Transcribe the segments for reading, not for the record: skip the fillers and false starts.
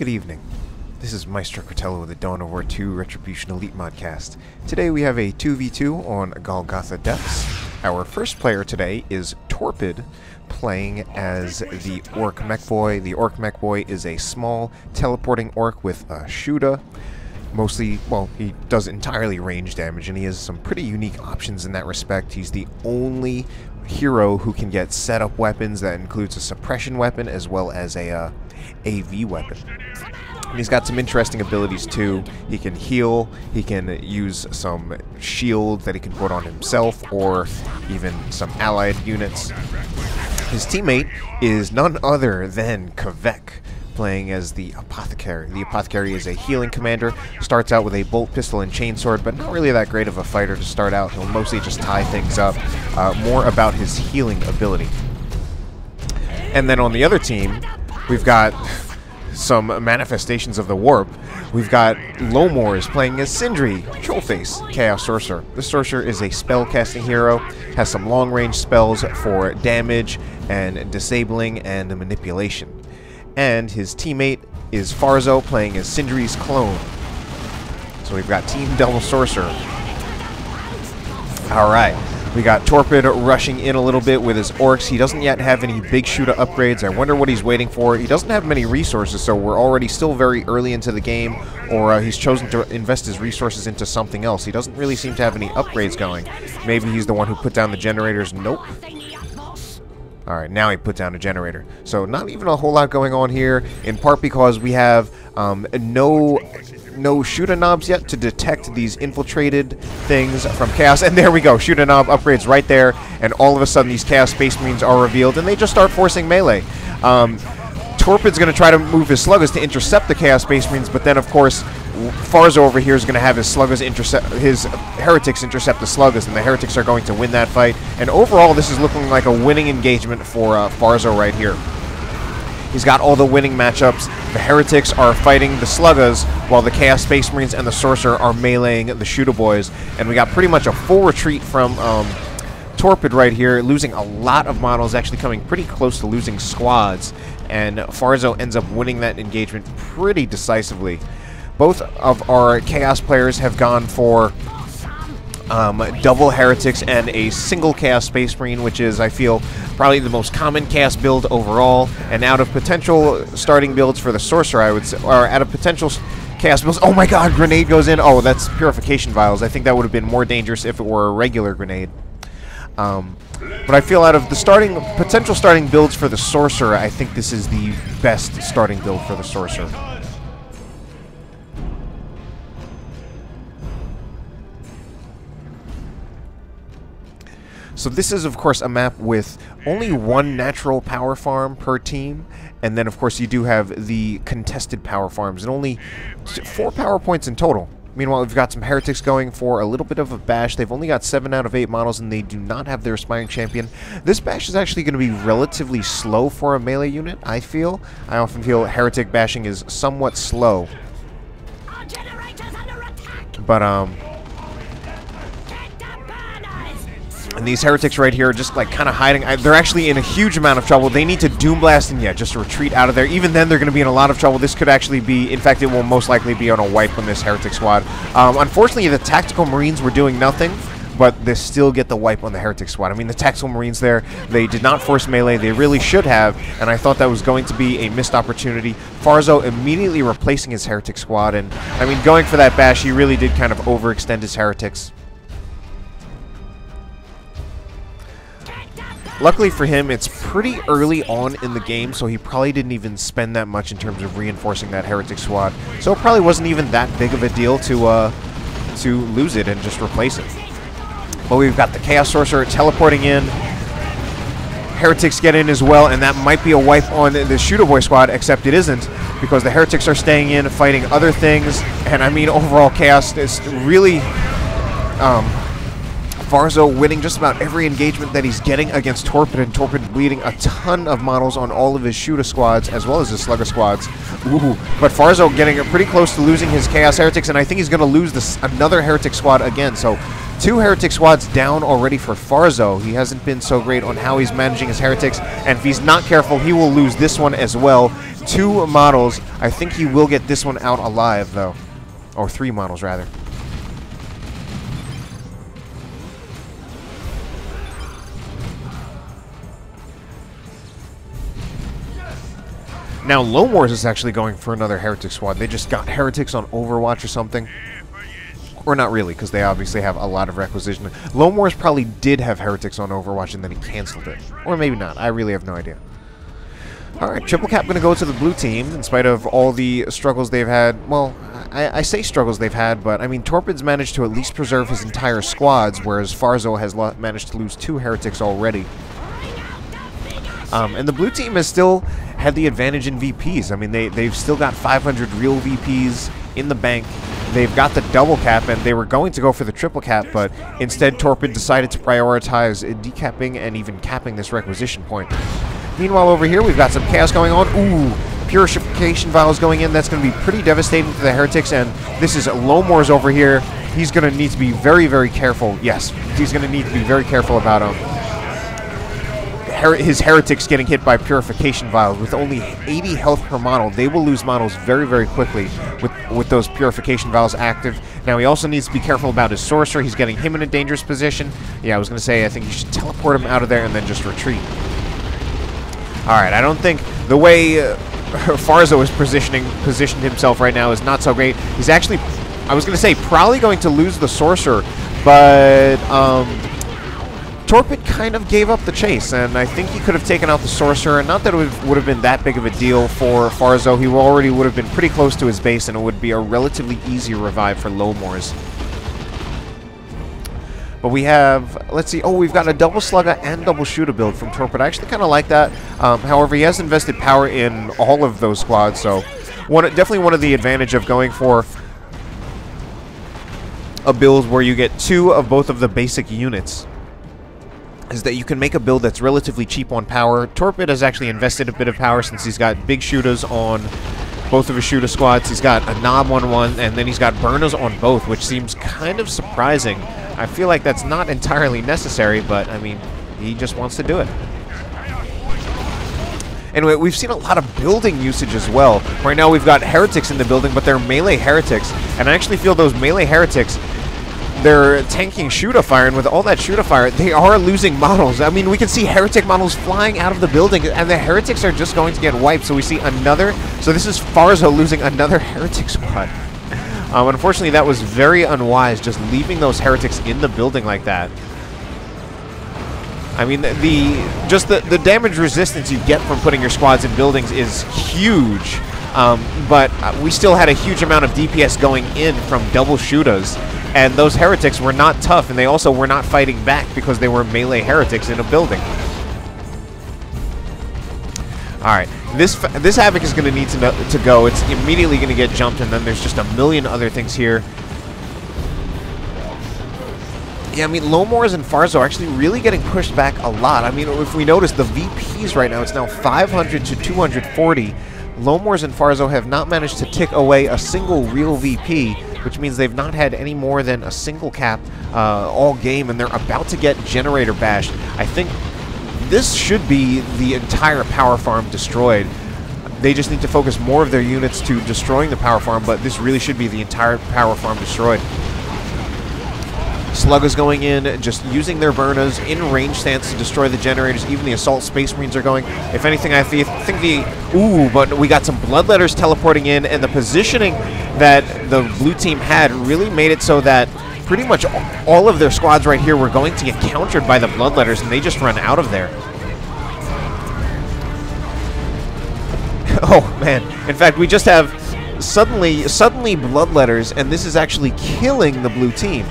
Good evening. This is Maestro Cortello with the Dawn of War 2 Retribution Elite Modcast. Today we have a 2v2 on Golgotha Depths. Our first player today is Torpid, playing as the Orc Mekboy. The Orc Mekboy is a small teleporting orc with a Shuda. Mostly, well, he does entirely range damage, and he has some pretty unique options in that respect. He's the only hero who can get setup weapons that includes a suppression weapon as well as a AV weapon. And he's got some interesting abilities too. He can heal, he can use some shield that he can put on himself or even some allied units. His teammate is none other than Kvek, playing as the Apothecary. The Apothecary is a healing commander, starts out with a bolt pistol and chainsword, but not really that great of a fighter to start out. He'll mostly just tie things up. More about his healing ability. And then on the other team, we've got some manifestations of the warp. We've got Lomors playing as Sindri, Trollface, Chaos Sorcerer. The Sorcerer is a spell-casting hero, has some long-range spells for damage and disabling and manipulation. And his teammate is Farzo, playing as Sindri's clone. So we've got Team Double Sorcerer. Alright, we got Torpid rushing in a little bit with his orcs. He doesn't yet have any big shooter upgrades. I wonder what he's waiting for. He doesn't have many resources, so we're already still very early into the game, or he's chosen to invest his resources into something else. He doesn't really seem to have any upgrades going. Maybe he's the one who put down the generators. Nope. Alright, now he put down a generator. So not even a whole lot going on here, in part because we have no shooter knobs yet to detect these infiltrated things from Chaos. And there we go, shooter knob upgrades right there, and all of a sudden these Chaos Space Marines are revealed, and they just start forcing melee. Torpid's going to try to move his Sluggers to intercept the Chaos Space Marines, but then of course Farzo over here is going to have his Sluggers his Heretics intercept the Sluggers, and the Heretics are going to win that fight. And overall, this is looking like a winning engagement for Farzo right here. He's got all the winning matchups. The Heretics are fighting the Sluggers, while the Chaos Space Marines and the Sorcerer are meleeing the Shooter Boys. And we got pretty much a full retreat from Torpid right here, losing a lot of models, actually coming pretty close to losing squads. And Farzo ends up winning that engagement pretty decisively. Both of our Chaos players have gone for double Heretics and a single Chaos Space Marine, which is, I feel, probably the most common Chaos build overall. And out of potential starting builds for the Sorcerer, I would say, or out of potential Chaos builds, oh my god, grenade goes in. Oh, that's Purification Vials. I think that would have been more dangerous if it were a regular grenade. But I feel out of the potential starting builds for the Sorcerer, I think this is the best starting build for the Sorcerer. So this is, of course, a map with only one natural power farm per team, and then, of course, you do have the contested power farms, and only 4 power points in total. Meanwhile, we've got some Heretics going for a little bit of a bash. They've only got 7 out of 8 models, and they do not have their Aspiring Champion. This bash is actually going to be relatively slow for a melee unit, I feel. I often feel Heretic bashing is somewhat slow. But, and these Heretics right here are just, like, kind of hiding. They're actually in a huge amount of trouble. They need to Doom Blast and, yeah, just retreat out of there. Even then, they're going to be in a lot of trouble. This could actually be, in fact, it will most likely be on a wipe on this Heretic squad. Unfortunately, the Tactical Marines were doing nothing, but they still get the wipe on the Heretic squad. I mean, the Tactical Marines there, they did not force melee. They really should have, and I thought that was going to be a missed opportunity. Farzo immediately replacing his Heretic squad, and, I mean, going for that bash, he really did kind of overextend his Heretics. Luckily for him, it's pretty early on in the game, so he probably didn't even spend that much in terms of reinforcing that Heretic squad. So it probably wasn't even that big of a deal to lose it and just replace it. But we've got the Chaos Sorcerer teleporting in. Heretics get in as well, and that might be a wipe on the Shooter Boy squad, except it isn't, because the Heretics are staying in, fighting other things. And I mean, overall, Chaos is really... Farzo winning just about every engagement that he's getting against Torpid, and Torpid bleeding a ton of models on all of his shooter squads as well as his slugger squads. Ooh, but Farzo getting pretty close to losing his Chaos Heretics, and I think he's going to lose another Heretic squad again. So 2 heretic squads down already for Farzo. He hasn't been so great on how he's managing his heretics, and if he's not careful, he will lose this one as well. 2 models. I think he will get this one out alive, though. Or 3 models, rather. Now, Lomors is actually going for another heretic squad. They just got heretics on Overwatch or something. Or not really, because they obviously have a lot of requisition. Lomors probably did have heretics on Overwatch and then he canceled it. Or maybe not. I really have no idea. Alright, triple cap going to go to the blue team, in spite of all the struggles they've had. Well, I say struggles they've had, but I mean, Torpid's managed to at least preserve his entire squads, whereas Farzo has managed to lose 2 heretics already. And the blue team has still had the advantage in VPs. I mean, they've still got 500 real VPs in the bank. They've got the double cap, and they were going to go for the triple cap, but instead Torpid decided to prioritize decapping and even capping this requisition point. Meanwhile, over here, we've got some chaos going on. Ooh, purification vials going in. That's going to be pretty devastating to the heretics, and this is Lomors over here. He's going to need to be very, very careful. Yes, he's going to need to be very careful about his heretics getting hit by purification vials. With only 80 health per model, they will lose models very, very quickly with those purification vials active. Now, he also needs to be careful about his Sorcerer. He's getting him in a dangerous position. Yeah, I was going to say, I think you should teleport him out of there and then just retreat. Alright, I don't think the way Farzo is positioned himself right now is not so great. He's actually, I was going to say, probably going to lose the Sorcerer, but Torpid kind of gave up the chase, and I think he could have taken out the Sorcerer, and not that it would have been that big of a deal for Farzo. He already would have been pretty close to his base, and it would be a relatively easy revive for Lomors. But we have, let's see, oh, we've got a double slugger and double shooter build from Torpid. I actually kind of like that. However, he has invested power in all of those squads, so definitely one of the advantage of going for a build where you get 2 of both of the basic units is that you can make a build that's relatively cheap on power. Torpid has actually invested a bit of power since he's got big shooters on both of his shooter squads. He's got a knob on one, and then he's got burners on both, which seems kind of surprising. I feel like that's not entirely necessary, but, I mean, he just wants to do it. Anyway, we've seen a lot of building usage as well. Right now we've got heretics in the building, but they're melee heretics, and I actually feel those melee heretics, they're tanking shooter fire, and with all that shooter fire, they are losing models. I mean, we can see heretic models flying out of the building, and the heretics are just going to get wiped, so we see another... So this is Farzo losing another heretic squad. Unfortunately, that was very unwise, just leaving those heretics in the building like that. I mean, the damage resistance you get from putting your squads in buildings is huge. But we still had a huge amount of DPS going in from double shooters, and those heretics were not tough, and they also were not fighting back because they were melee heretics in a building. Alright, this Havoc is going to need to go. It's immediately going to get jumped, and then there's just a million other things here. Yeah, I mean, Lomors and Farzo are actually really getting pushed back a lot. I mean, if we notice, the VPs right now, it's now 500 to 240. Lomors and Farzo have not managed to tick away a single real VP, which means they've not had any more than a single cap all game, and they're about to get generator bashed. I think this should be the entire power farm destroyed. They just need to focus more of their units to destroying the power farm, but this really should be the entire power farm destroyed. Sluggers going in, just using their burners in range stance to destroy the generators. Even the assault space marines are going. If anything, I think ooh, but we got some bloodletters teleporting in, and the positioning that the blue team had really made it so that pretty much all of their squads right here were going to get countered by the bloodletters, and they just run out of there. Oh man! In fact, we just have suddenly bloodletters, and this is actually killing the blue team.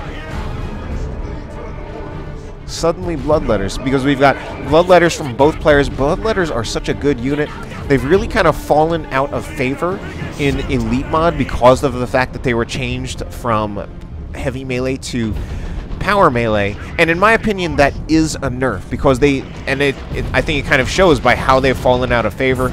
Suddenly bloodletters, because we've got bloodletters from both players. Bloodletters are such a good unit. They've really kind of fallen out of favor in Elite Mod because of the fact that they were changed from heavy melee to power melee, and in my opinion that is a nerf, because I think it kind of shows by how they've fallen out of favor.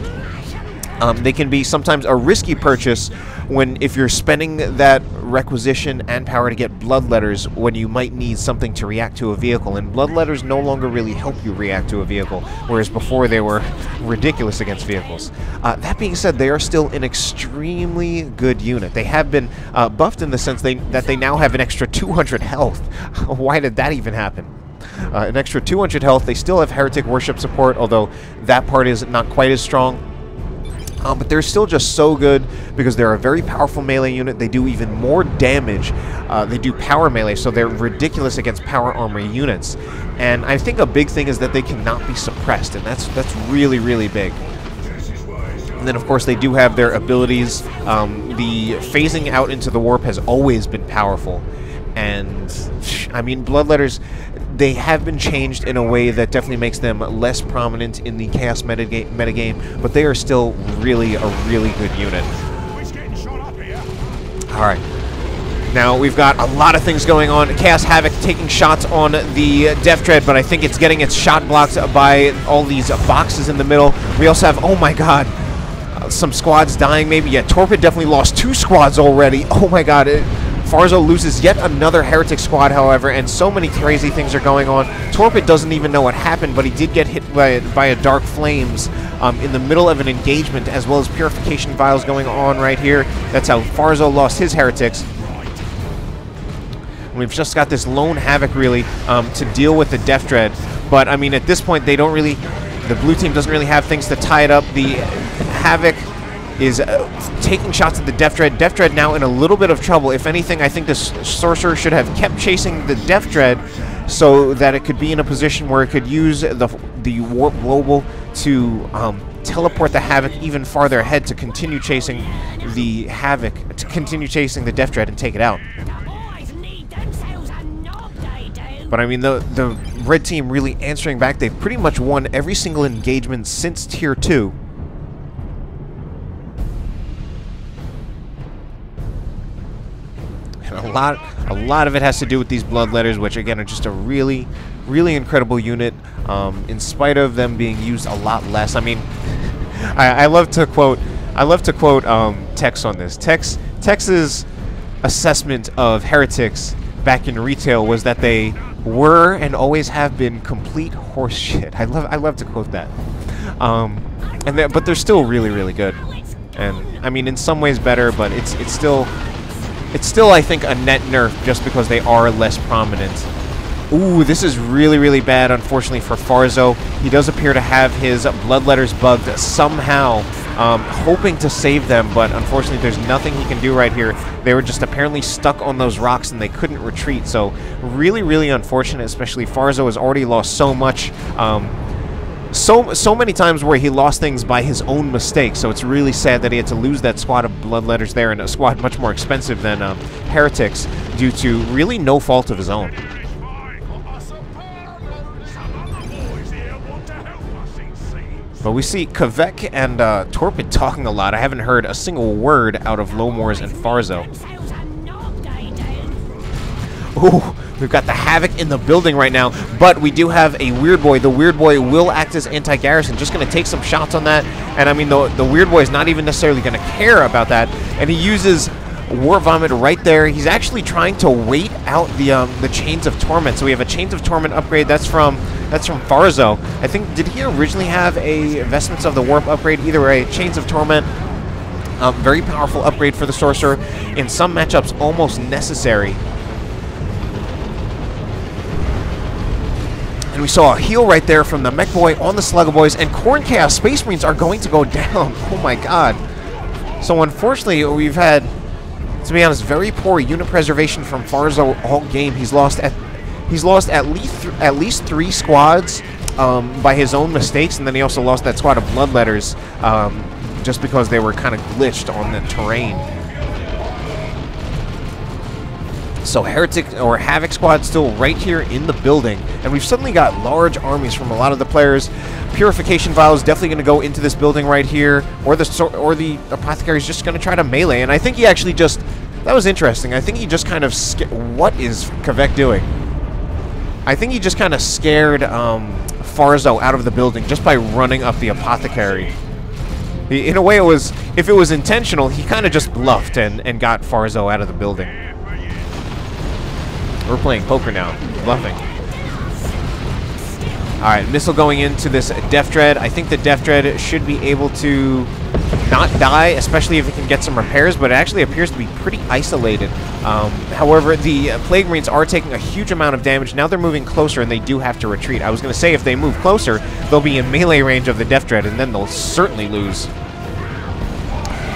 They can be sometimes a risky purchase if you're spending that requisition and power to get bloodletters when you might need something to react to a vehicle, and bloodletters no longer really help you react to a vehicle, whereas before they were ridiculous against vehicles. That being said, they are still an extremely good unit. They have been buffed in the sense that they now have an extra 200 health. Why did that even happen? An extra 200 health. They still have heretic worship support, although that part is not quite as strong. But they're still just so good because they're a very powerful melee unit. They do even more damage. They do power melee, so they're ridiculous against power armor units. And I think a big thing is that they cannot be suppressed, and that's really, really big. And then, of course, they do have their abilities. The phasing out into the warp has always been powerful. And, I mean, bloodletters, they have been changed in a way that definitely makes them less prominent in the Chaos metagame, but they are still really a really good unit. Alright. Now, we've got a lot of things going on. Chaos Havoc taking shots on the Death Dread, but I think it's getting its shot blocked by all these boxes in the middle. We also have, oh my god, some squads dying maybe. Yeah, Torpid definitely lost 2 squads already. Oh my god, Farzo loses yet another heretic squad, however, and so many crazy things are going on. Torpid doesn't even know what happened, but he did get hit by a Dark Flames in the middle of an engagement, as well as Purification Vials going on right here. That's how Farzo lost his heretics. And we've just got this lone Havoc, really, to deal with the Death Dread. But, I mean, at this point, they don't really... The blue team doesn't really have things to tie it up. The Havoc is taking shots at the Death Dread. Death Dread now in a little bit of trouble. If anything, I think the Sorcerer should have kept chasing the Death Dread so that it could be in a position where it could use the Warp Global to teleport the Havoc even farther ahead to continue chasing the Havoc, to continue chasing the Death Dread and take it out. But I mean, the red team really answering back. They've pretty much won every single engagement since Tier 2. And a lot of it has to do with these bloodletters, which again are just a really, really incredible unit. In spite of them being used a lot less. I mean, I love to quote Tex on this. Tex's assessment of heretics back in retail was that they were and always have been complete horse shit. I love to quote that. But they're still really, really good. And I mean, in some ways better, but it's still I think a net nerf just because they are less prominent. Ooh, this is really, really bad, unfortunately, for Farzo. He does appear to have his bloodletters bugged somehow, hoping to save them, but unfortunately there's nothing he can do right here. They were just apparently stuck on those rocks and they couldn't retreat, so really, really unfortunate, especially Farzo has already lost so much. So many times where he lost things by his own mistakes, so it's really sad that he had to lose that squad of bloodletters there, and a squad much more expensive than heretics, due to really no fault of his own. But we see Kvek and Torpid talking a lot. I haven't heard a single word out of Lomors and Farzo. Ooh, we've got the Havoc in the building right now, but we do have a Weird Boy. The Weird Boy will act as anti-garrison, just going to take some shots on that. And I mean, the Weird Boy is not even necessarily going to care about that. And he uses War Vomit right there. He's actually trying to wait out the Chains of Torment. So we have a Chains of Torment upgrade. That's from Farzo. I think, did he originally have a Vestments of the Warp upgrade? Either way, Chains of Torment. Very powerful upgrade for the Sorcerer. In some matchups, almost necessary. And we saw a heal right there from the Mekboy on the Slugger Boys, and Khorne Chaos Space Marines are going to go down. Oh my god. So unfortunately, we've had, to be honest, very poor unit preservation from Farzo all game. He's lost at least 3 squads by his own mistakes, and then he also lost that squad of bloodletters just because they were kind of glitched on the terrain. So Heretic or Havoc squad still right here in the building, and we've suddenly got large armies from a lot of the players. Purification Vials definitely going to go into this building right here, or the Apothecary is just going to try to melee. And I think he actually just, that was interesting. I think he just kind of what is Kvek doing? I think he just kind of scared Farzo out of the building just by running up the Apothecary. In a way, it was, if it was intentional, he kind of just bluffed and got Farzo out of the building. We're playing poker now, bluffing. Alright, missile going into this Death Dread. I think the Death Dread should be able to not die, especially if it can get some repairs, but it actually appears to be pretty isolated. However, the Plague Marines are taking a huge amount of damage. Now they're moving closer, and they do have to retreat. I was going to say, if they move closer, they'll be in melee range of the Death Dread, and then they'll certainly lose.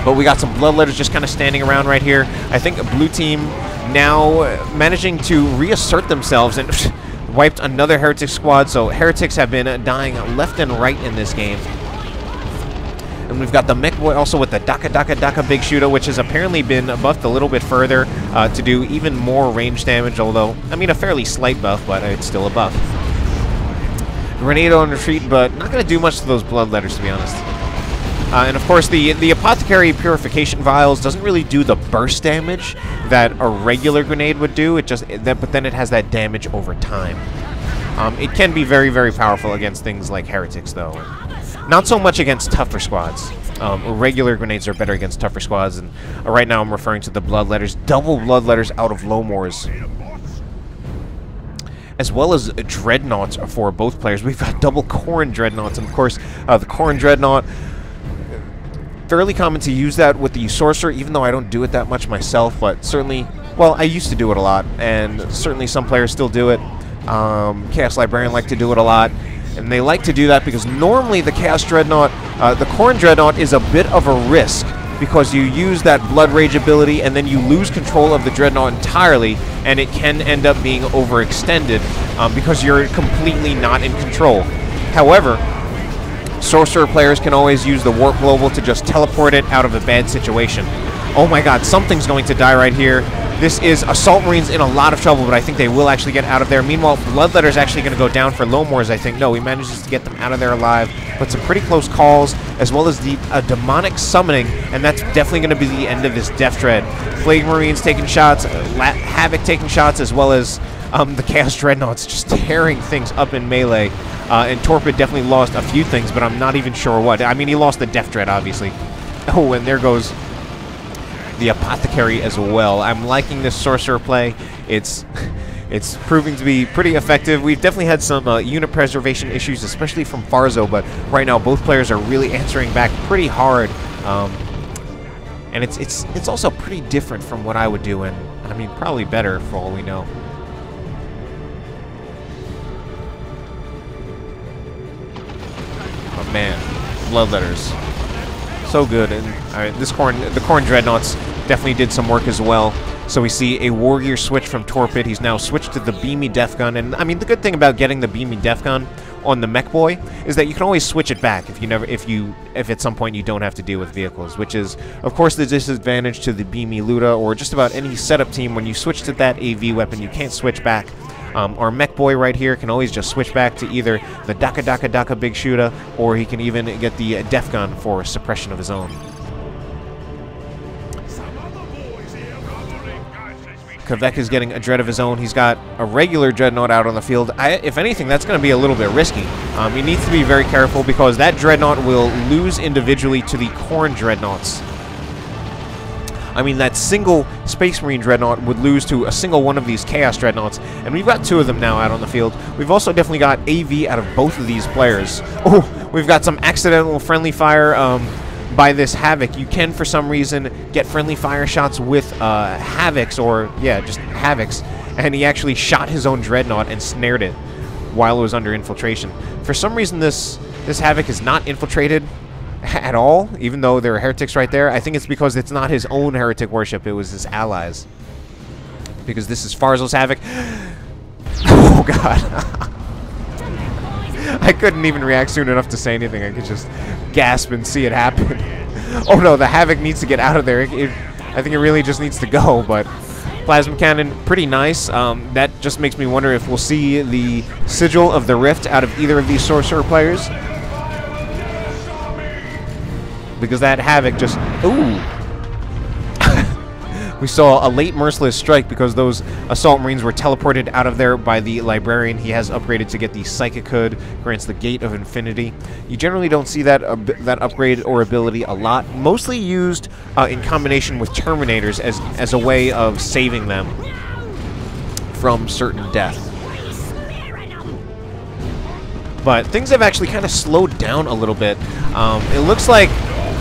But we got some Bloodletters just kind of standing around right here. I think a blue team now managing to reassert themselves and wiped another Heretic squad, so Heretics have been dying left and right in this game. And we've got the Mekboy also with the Daka Big Shooter, which has apparently been buffed a little bit further to do even more range damage, although, I mean, a fairly slight buff, but it's still a buff. Grenade on retreat, but not going to do much to those Bloodletters, to be honest. And of course, the Apothecary Purification Vials doesn't really do the burst damage that a regular grenade would do. It just, but then it has that damage over time. It can be very, very powerful against things like Heretics, though. Not so much against tougher squads. Regular grenades are better against tougher squads, and right now I'm referring to the Bloodletters. Double Bloodletters out of Lomors, as well as Dreadnoughts for both players. We've got double Khorne Dreadnoughts, and of course, the Khorne Dreadnought, fairly common to use that with the Sorcerer, even though I don't do it that much myself, but certainly, well, I used to do it a lot, and certainly some players still do it. Chaos Librarian like to do it a lot, and they like to do that because normally the Chaos Dreadnought, the Khorne Dreadnought is a bit of a risk because you use that Blood Rage ability and then you lose control of the Dreadnought entirely, and it can end up being overextended because you're completely not in control. However, Sorcerer players can always use the Warp Global to just teleport it out of a bad situation. Oh my god, something's going to die right here. This is Assault Marines in a lot of trouble, but I think they will actually get out of there. Meanwhile, Bloodletter's actually going to go down for Lomors, I think. No, he manages to get them out of there alive. But some pretty close calls, as well as the demonic summoning, and that's definitely going to be the end of this Death Dread. Plague Marines taking shots, Havoc taking shots, as well as the Chaos Dreadnoughts just tearing things up in melee. And Torpid definitely lost a few things, but I'm not even sure what. I mean, he lost the Death Dread, obviously. Oh, and there goes the Apothecary as well. I'm liking this Sorcerer play. It's proving to be pretty effective. We've definitely had some unit preservation issues, especially from Farzo, but right now both players are really answering back pretty hard. And it's also pretty different from what I would do, and I mean, probably better for all we know. Oh man, Bloodletters, so good. And the Khorne Dreadnoughts definitely did some work as well. So we see a Warrior switch from Torpid. He's now switched to the Beamy Death Gun, and I mean, the good thing about getting the Beamy Death Gun on the Mekboy is that you can always switch it back if at some point you don't have to deal with vehicles, which is of course the disadvantage to the Beamy Luda or just about any setup team. When you switch to that AV weapon, you can't switch back. Our Mekboy right here can always just switch back to either the Daka Big Shooter, or he can even get the Death Gun for suppression of his own. Kvek is getting a Dread of his own. He's got a regular Dreadnought out on the field. If anything, that's going to be a little bit risky. He needs to be very careful because that Dreadnought will lose individually to the Khorne Dreadnoughts. I mean, that single Space Marine Dreadnought would lose to a single one of these Chaos Dreadnoughts, and we've got two of them now out on the field. We've also definitely got AV out of both of these players. Oh, we've got some accidental friendly fire by this Havoc. You can, for some reason, get friendly fire shots with Havocs, or, yeah, just Havocs, and he actually shot his own Dreadnought and snared it while it was under infiltration. For some reason, this Havoc is not infiltrated at all, even though there are heretics right there. I think it's because it's not his own heretic worship, it was his allies. Because this is Farzo's Havoc. Oh god. I couldn't even react soon enough to say anything. I could just gasp and see it happen. Oh no, the Havoc needs to get out of there. I think it really just needs to go, but Plasma Cannon, pretty nice. That just makes me wonder if we'll see the Sigil of the Rift out of either of these Sorcerer players. Because that Havoc just... Ooh! We saw a late Merciless Strike because those Assault Marines were teleported out of there by the Librarian. He has upgraded to get the Psychic Hood, grants the Gate of Infinity. You generally don't see that upgrade or ability a lot. Mostly used in combination with Terminators as a way of saving them from certain death. But things have actually kind of slowed down a little bit. It looks like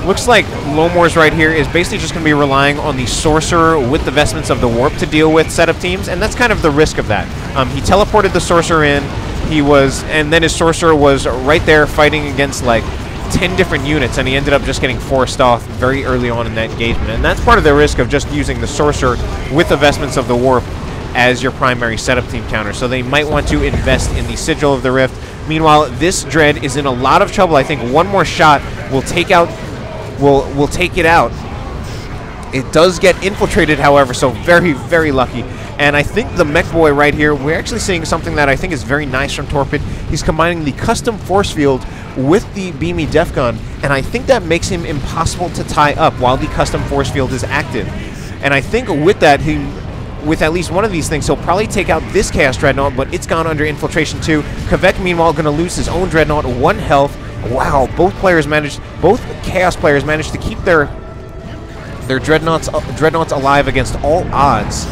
Lomors right here is basically just going to be relying on the Sorcerer with the Vestments of the Warp to deal with setup teams, and that's kind of the risk of that. He teleported the Sorcerer in, and then his Sorcerer was right there fighting against like 10 different units, and he ended up just getting forced off very early on in that engagement. And that's part of the risk of just using the Sorcerer with the Vestments of the Warp as your primary setup team counter. So they might want to invest in the Sigil of the Rift. Meanwhile, this Dread is in a lot of trouble. I think one more shot will take out. Will take it out. It does get infiltrated, however, so very, very lucky. And I think the Mekboy right here, we're actually seeing something that I think is very nice from Torpid. He's combining the custom force field with the beamy def gun, and I think that makes him impossible to tie up while the custom force field is active. And I think with that, with at least one of these things, he'll probably take out this Chaos Dreadnought, but it's gone under infiltration too. Kvek, meanwhile, going to lose his own Dreadnought, 1 health. Wow, both Chaos players managed to keep their Dreadnoughts alive against all odds,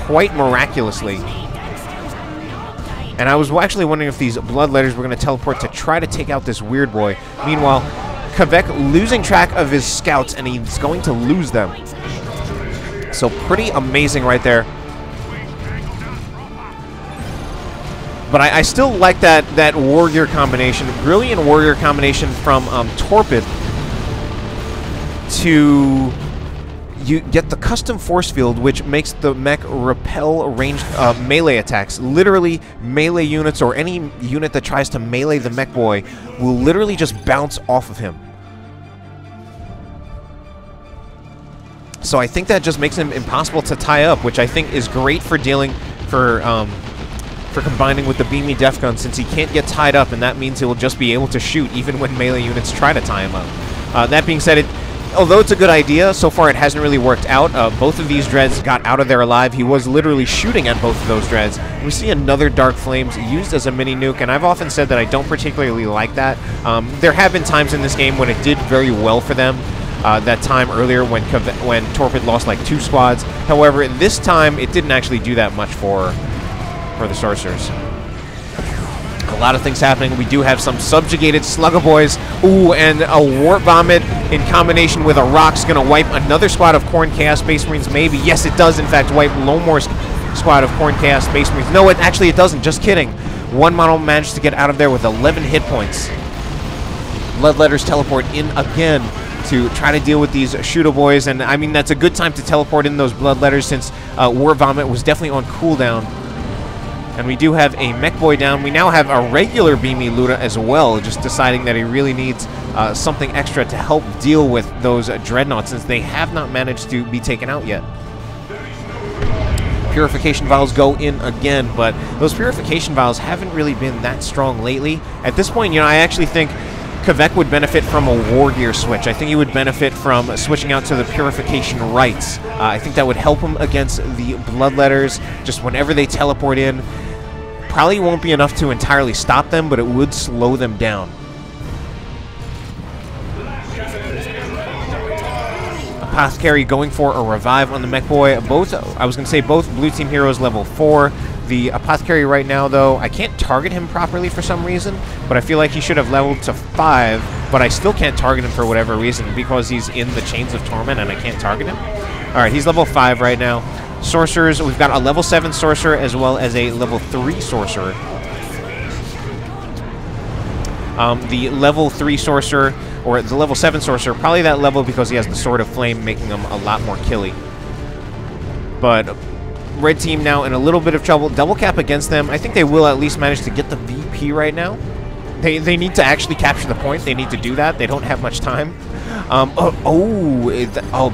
quite miraculously. And I was actually wondering if these Bloodletters were going to teleport to try to take out this weird boy. Meanwhile, Kvek losing track of his scouts, and he's going to lose them. So pretty amazing right there. But I still like that warrior combination, brilliant warrior combination from Torpid to get the custom force field, which makes the mech repel ranged melee attacks. Literally, melee units or any unit that tries to melee the Mekboy will literally just bounce off of him. So I think that just makes him impossible to tie up, which I think is great for dealing for combining with the beamy def gun, since he can't get tied up, and that means he will just be able to shoot even when melee units try to tie him up. That being said, although it's a good idea, so far it hasn't really worked out. Both of these Dreads got out of there alive. He was literally shooting at both of those Dreads. We see another Dark Flames used as a mini nuke, and I've often said that I don't particularly like that. There have been times in this game when it did very well for them. That time earlier when Torpid lost like 2 squads. However, this time it didn't actually do that much for the Sorcerers. A lot of things happening. We do have some subjugated Slugger Boys. Ooh, and a Warp Vomit in combination with a Rock's going to wipe another squad of Khorne Chaos Space Marines, maybe. Yes, it does, in fact, wipe Lomors' squad of Khorne Chaos Space Marines. No, actually it doesn't. Just kidding. One model managed to get out of there with 11 hit points. Bloodletters teleport in again to try to deal with these Shooter Boys, and I mean, that's a good time to teleport in those Bloodletters since Warp Vomit was definitely on cooldown. And we do have a Mekboy down. We now have a regular Beamy Luda as well, just deciding that he really needs something extra to help deal with those Dreadnoughts, since they have not managed to be taken out yet. Purification Vials go in again, but those Purification Vials haven't really been that strong lately. At this point, you know, I actually think Kvek would benefit from a War Gear switch. I think he would benefit from switching out to the Purification Rites. I think that would help him against the Bloodletters. Just whenever they teleport in, probably won't be enough to entirely stop them, but it would slow them down. Apothecary going for a revive on the Mekboy. I was going to say both blue team heroes level 4. The Apothecary right now, though, I can't target him properly for some reason, but I feel like he should have leveled to 5, but I still can't target him for whatever reason because he's in the Chains of Torment and I can't target him. Alright, he's level 5 right now. Sorcerers, we've got a level 7 Sorcerer as well as a level 3 Sorcerer. The level 3 Sorcerer, or the level 7 Sorcerer, probably that level because he has the Sword of Flame, making him a lot more killy. But red team now in a little bit of trouble. Double cap against them. I think they will at least manage to get the VP right now. They need to actually capture the point. They need to do that. They don't have much time.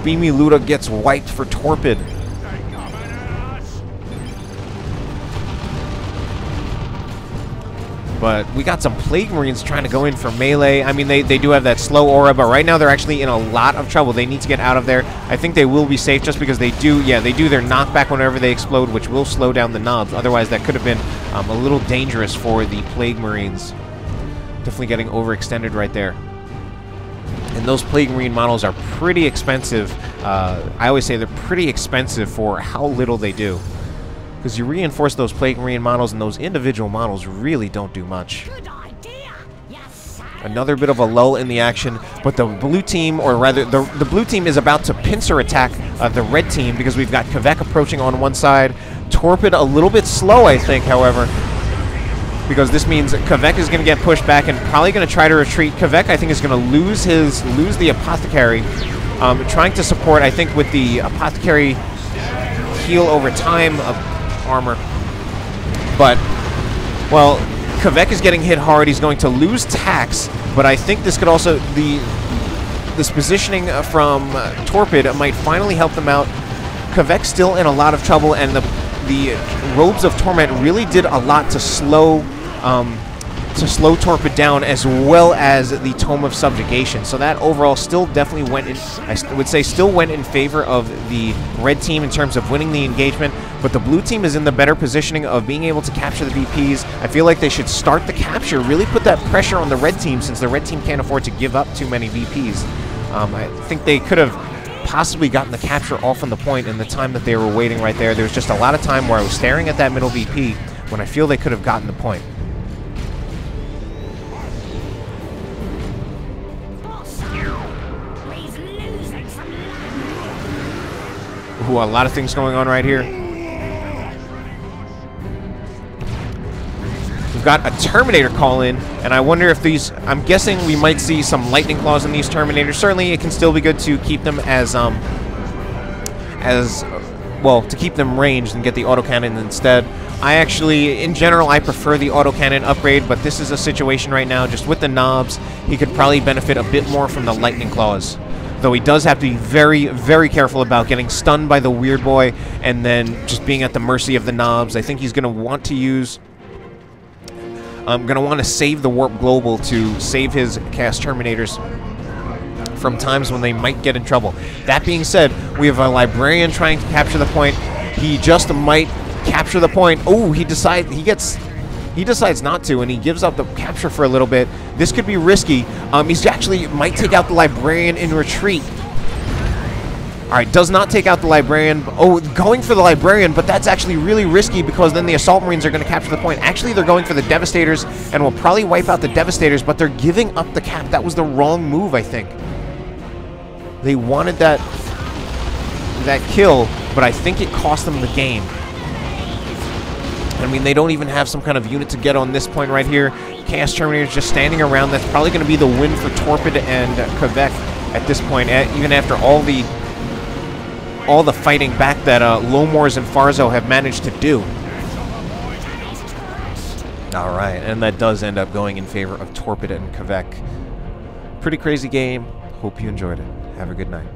Beamy Luda gets wiped for Torpid. But we got some Plague Marines trying to go in for melee. I mean, they do have that slow aura, but right now they're actually in a lot of trouble. They need to get out of there. I think they will be safe just because they do their knockback whenever they explode, which will slow down the knobs. Otherwise, that could have been a little dangerous for the Plague Marines. Definitely getting overextended right there. And those Plague Marine models are pretty expensive. I always say they're pretty expensive for how little they do. Because you reinforce those Plague Marine models, and those individual models really don't do much. Good idea. Yes, Another bit of a lull in the action, but the blue team, or rather, the blue team is about to pincer attack the red team because we've got Kvek approaching on one side. Torpid a little bit slow, I think, however, because this means Kvek is going to get pushed back and probably going to try to retreat. Kvek, I think, is going to lose the Apothecary, trying to support, I think, with the Apothecary heal over time of armor. But, well, Kvek is getting hit hard. He's going to lose tax, but I think this could also, this positioning from Torpid might finally help them out. Kvek's still in a lot of trouble, and the Robes of Torment really did a lot to slow Torpid down, as well as the Tome of Subjugation. So that overall still definitely went in, I would say, still went in favor of the red team in terms of winning the engagement, but the blue team is in the better positioning of being able to capture the VPs. I feel like they should start the capture, really put that pressure on the red team, since the red team can't afford to give up too many VPs. I think they could have possibly gotten the capture off on the point in the time that they were waiting right there. There was just a lot of time where I was staring at that middle VP when I feel they could have gotten the point. Ooh, a lot of things going on right here. We've got a Terminator call in, and I wonder if these, I'm guessing we might see some lightning claws in these Terminators. Certainly it can still be good to keep them as well, to keep them ranged and get the autocannon instead. I actually, in general, I prefer the autocannon upgrade, but this is a situation right now, just with the knobs, he could probably benefit a bit more from the lightning claws. Though he does have to be very, very careful about getting stunned by the Weird Boy and then just being at the mercy of the knobs. I think he's going to want to use... going to want to save the Warp Global to save his cast Terminators from times when they might get in trouble. That being said, we have a Librarian trying to capture the point. He just might capture the point. Oh, he decides not to, and he gives up the capture for a little bit. This could be risky. He's actually might take out the Librarian in retreat. All right, does not take out the Librarian. Oh, going for the Librarian, but that's actually really risky because then the Assault Marines are going to capture the point. Actually, they're going for the Devastators and will probably wipe out the Devastators, but they're giving up the cap. That was the wrong move, I think. They wanted that kill, but I think it cost them the game. I mean, they don't even have some kind of unit to get on this point right here. Chaos Terminators just standing around. That's probably going to be the win for Torpid and Kvek at this point, even after all the fighting back that Lomors and Farzo have managed to do. All right, and that does end up going in favor of Torpid and Kvek. Pretty crazy game. Hope you enjoyed it. Have a good night.